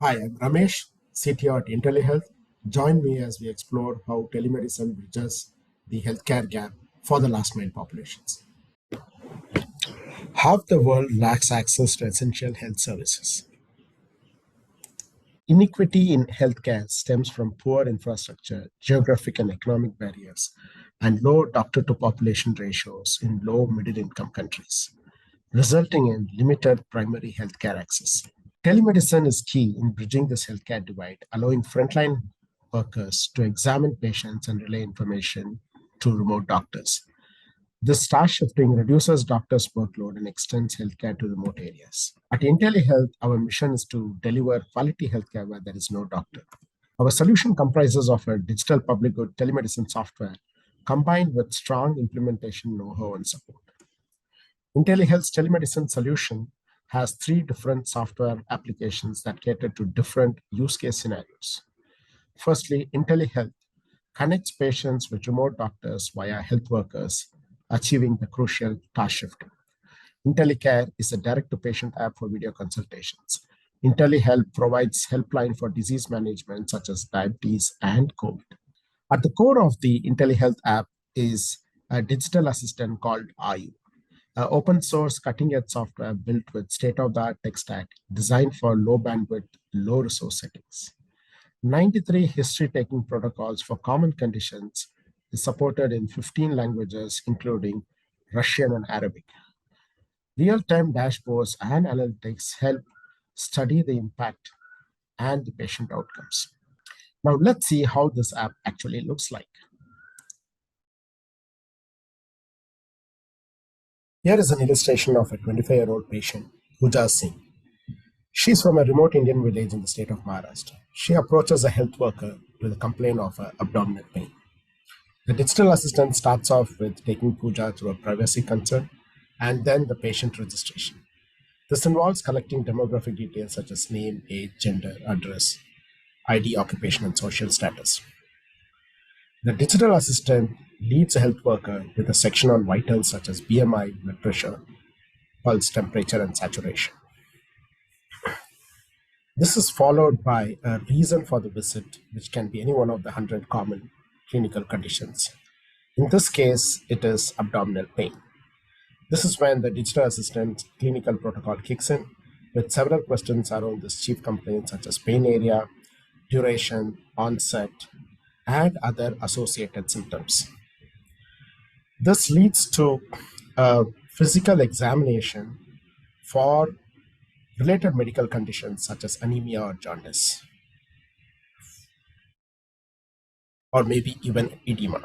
Hi, I'm Ramesh, CTO at Inteleheath. Join me as we explore how telemedicine bridges the healthcare gap for the last mile populations. Half the world lacks access to essential health services. Inequity in healthcare stems from poor infrastructure, geographic and economic barriers, and low doctor to population ratios in low middle income countries, resulting in limited primary healthcare access. Telemedicine is key in bridging this healthcare divide, allowing frontline workers to examine patients and relay information to remote doctors. This star shifting reduces doctors' workload and extends healthcare to remote areas. At IntelliHealth, our mission is to deliver quality healthcare where there is no doctor. Our solution comprises of a digital public good telemedicine software combined with strong implementation know-how and support. IntelliHealth's telemedicine solution has three different software applications that cater to different use case scenarios. Firstly, IntelliHealth connects patients with remote doctors via health workers, achieving the crucial task shifting. IntelliCare is a direct-to-patient app for video consultations. IntelliHealth provides helpline for disease management such as diabetes and COVID. At the core of the IntelliHealth app is a digital assistant called Ayu, open source cutting edge software built with state of the art tech stack designed for low bandwidth, low resource settings. 93 history taking protocols for common conditions is supported in 15 languages, including Russian and Arabic. Real time dashboards and analytics help study the impact and the patient outcomes. Now, let's see how this app actually looks like. Here is an illustration of a 25-year-old patient, Pooja Singh. She's from a remote Indian village in the state of Maharashtra. She approaches a health worker with a complaint of abdominal pain. The digital assistant starts off with taking Pooja through a privacy concern and then the patient registration. This involves collecting demographic details such as name, age, gender, address, ID, occupation, and social status. The digital assistant leads a health worker with a section on vitals such as BMI, blood pressure, pulse, temperature, and saturation. This is followed by a reason for the visit, which can be any one of the 100 common clinical conditions. In this case, it is abdominal pain. This is when the digital assistant clinical protocol kicks in with several questions around this chief complaints such as pain area, duration, onset, and other associated symptoms. This leads to a physical examination for related medical conditions such as anemia or jaundice, or maybe even edema.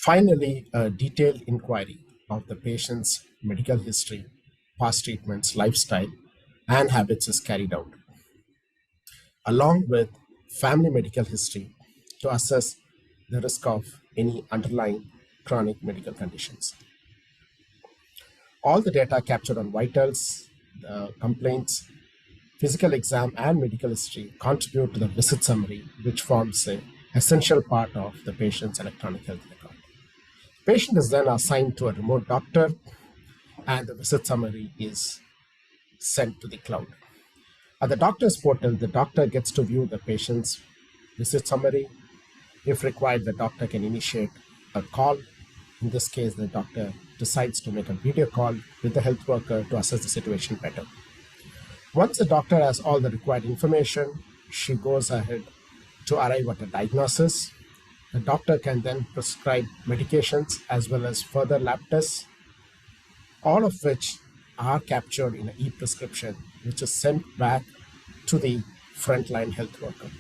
Finally, a detailed inquiry of the patient's medical history, past treatments, lifestyle, and habits is carried out, along with family medical history to assess the risk of any underlying chronic medical conditions. All the data captured on vitals, complaints, physical exam, and medical history contribute to the visit summary, which forms an essential part of the patient's electronic health record. The patient is then assigned to a remote doctor, and the visit summary is sent to the cloud. At the doctor's portal, the doctor gets to view the patient's visit summary. If required, the doctor can initiate a call. In this case, the doctor decides to make a video call with the health worker to assess the situation better. Once the doctor has all the required information, she goes ahead to arrive at a diagnosis. The doctor can then prescribe medications as well as further lab tests, all of which are captured in an e-prescription, which is sent back to the frontline health worker.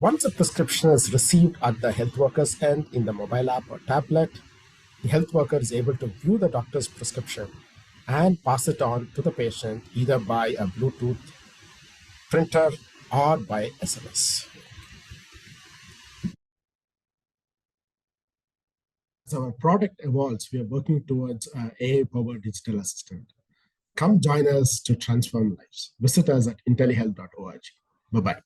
Once a prescription is received at the health worker's end in the mobile app or tablet, the health worker is able to view the doctor's prescription and pass it on to the patient either by a Bluetooth printer or by SMS. As our product evolves, we are working towards an AI-powered digital assistant. Come join us to transform lives. Visit us at intelehealth.org. Bye-bye.